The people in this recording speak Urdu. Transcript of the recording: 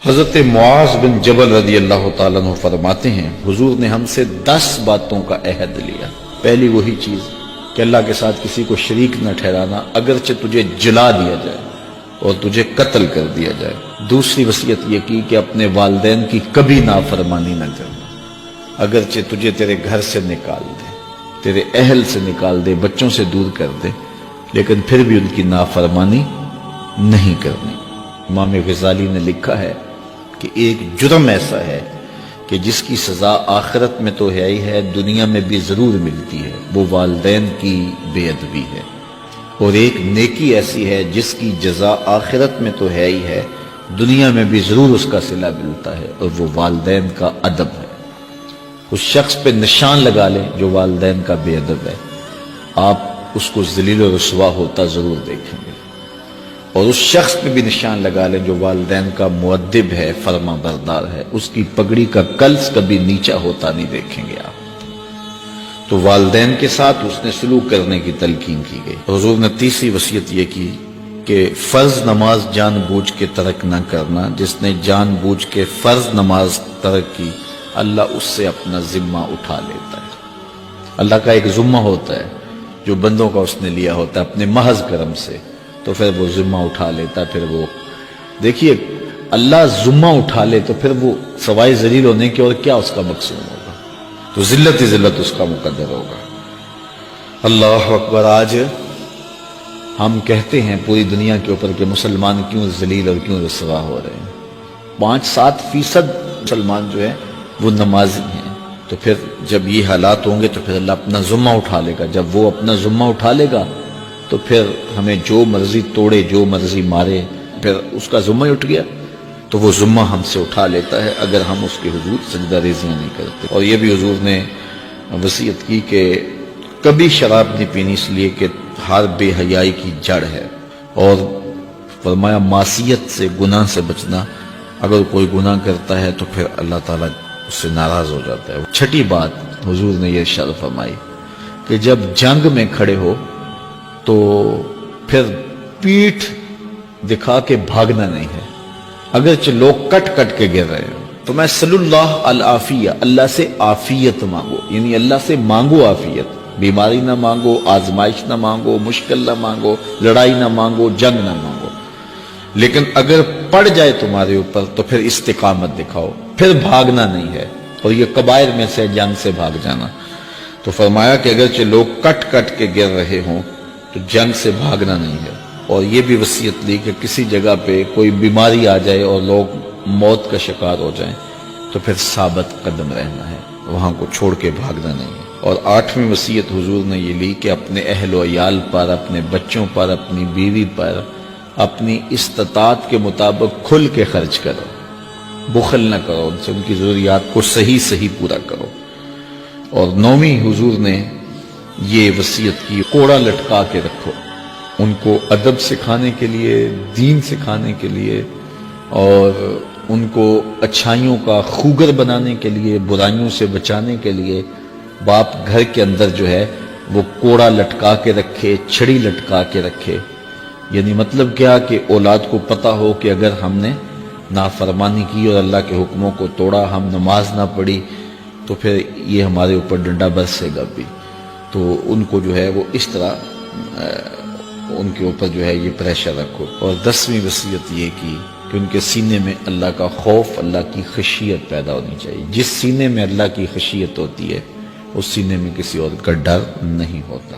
حضرت معاذ بن جبل رضی اللہ تعالیٰ عنہ فرماتے ہیں حضور نے ہم سے 10 باتوں کا عہد لیا۔ پہلی وہی چیز کہ اللہ کے ساتھ کسی کو شریک نہ ٹھہرانا، اگرچہ تجھے جلا دیا جائے اور تجھے قتل کر دیا جائے۔ دوسری وصیت یہ کی کہ اپنے والدین کی کبھی نافرمانی نہ کرنا، اگرچہ تجھے تیرے گھر سے نکال دے، تیرے اہل سے نکال دے، بچوں سے دور کر دے، لیکن پھر بھی ان کی نافرمانی نہیں کرنی۔ امام غزالی نے لکھا ہے کہ ایک جرم ایسا ہے کہ جس کی سزا آخرت میں تو ہے ہی ہے، دنیا میں بھی ضرور ملتی ہے، وہ والدین کی بے ادبی ہے، اور ایک نیکی ایسی ہے جس کی جزا آخرت میں تو ہے ہی ہے، دنیا میں بھی ضرور اس کا صلہ ملتا ہے، اور وہ والدین کا ادب ہے۔ اس شخص پہ نشان لگا لیں جو والدین کا بے ادب ہے، آپ اس کو ذلیل و رسوا ہوتا ضرور دیکھیں گے، اور اس شخص پہ بھی نشان لگا لیں جو والدین کا مؤدب ہے، فرما بردار ہے، اس کی پگڑی کا کلس کبھی نیچا ہوتا نہیں دیکھیں گے آپ۔ تو والدین کے ساتھ اس نے سلوک کرنے کی تلقین کی گئی۔ حضور نے تیسری وصیت یہ کی کہ فرض نماز جان بوجھ کے ترک نہ کرنا، جس نے جان بوجھ کے فرض نماز ترک کی اللہ اس سے اپنا ذمہ اٹھا لیتا ہے۔ اللہ کا ایک ذمہ ہوتا ہے جو بندوں کا اس نے لیا ہوتا ہے اپنے محض کرم سے، تو پھر وہ ذمہ اٹھا لیتا ہے۔ پھر وہ دیکھیے اللہ ذمہ اٹھا لے تو پھر وہ سوائے ذلیل ہونے کے اور کیا اس کا مقصود ہوگا، تو ذلت ہی ذلت اس کا مقدر ہوگا۔ اللہ اکبر۔ آج ہم کہتے ہیں پوری دنیا کے اوپر کہ مسلمان کیوں ذلیل اور کیوں رسوا ہو رہے ہیں۔ 5-7% مسلمان جو ہے وہ نمازی ہیں، تو پھر جب یہ حالات ہوں گے تو پھر اللہ اپنا ذمہ اٹھا لے گا۔ جب وہ اپنا ذمہ اٹھا لے گا تو پھر ہمیں جو مرضی توڑے، جو مرضی مارے، پھر اس کا ذمہ اٹھ گیا تو وہ ذمہ ہم سے اٹھا لیتا ہے اگر ہم اس کے حضور سجدہ ریزیاں نہیں کرتے۔ اور یہ بھی حضور نے وصیت کی کہ کبھی شراب نہیں پینی، اس لیے کہ ہر بے حیائی کی جڑ ہے، اور فرمایا معصیت سے، گناہ سے بچنا، اگر کوئی گناہ کرتا ہے تو پھر اللہ تعالیٰ اس سے ناراض ہو جاتا ہے۔ چھٹی بات حضور نے یہ ارشاد فرمائی کہ جب جنگ میں کھڑے ہو تو پھر پیٹھ دکھا کے بھاگنا نہیں ہے، اگرچہ لوگ کٹ کٹ کے گر رہے ہو تو میں صلی اللہ العافیہ، اللہ سے عافیت مانگو، یعنی اللہ سے مانگو عافیت، بیماری نہ مانگو، آزمائش نہ مانگو، مشکل نہ مانگو، لڑائی نہ مانگو، جنگ نہ مانگو، لیکن اگر پڑ جائے تمہارے اوپر تو پھر استقامت دکھاؤ، پھر بھاگنا نہیں ہے، اور یہ کبائر میں سے جنگ سے بھاگ جانا۔ تو فرمایا کہ اگرچہ لوگ کٹ کٹ کے گر رہے ہوں تو جنگ سے بھاگنا نہیں ہے، اور یہ بھی وصیت لی کہ کسی جگہ پہ کوئی بیماری آ جائے اور لوگ موت کا شکار ہو جائیں تو پھر ثابت قدم رہنا ہے، وہاں کو چھوڑ کے بھاگنا نہیں ہے۔ اور 8ویں وصیت حضور نے یہ لی کہ اپنے اہل و عیال پر، اپنے بچوں پر، اپنی بیوی پر اپنی استطاعت کے مطابق کھل کے خرچ کرو، بخل نہ کرو، ان سے ان کی ضروریات کو صحیح پورا کرو۔ اور 9ویں حضور نے یہ وصیت کی کوڑا لٹکا کے رکھو، ان کو ادب سکھانے کے لیے، دین سکھانے کے لیے، اور ان کو اچھائیوں کا خوگر بنانے کے لیے، برائیوں سے بچانے کے لیے باپ گھر کے اندر جو ہے وہ کوڑا لٹکا کے رکھے، چھڑی لٹکا کے رکھے۔ یعنی مطلب کیا کہ اولاد کو پتہ ہو کہ اگر ہم نے نافرمانی کی اور اللہ کے حکموں کو توڑا، ہم نماز نہ پڑھی تو پھر یہ ہمارے اوپر ڈنڈا برسے گا بھی، تو ان کو جو ہے وہ اس طرح ان کے اوپر جو ہے یہ پریشر رکھو۔ اور 10ویں وصیت یہ کی کہ ان کے سینے میں اللہ کا خوف، اللہ کی خشیت پیدا ہونی چاہیے۔ جس سینے میں اللہ کی خشیت ہوتی ہے اس سینے میں کسی اور کا ڈر نہیں ہوتا۔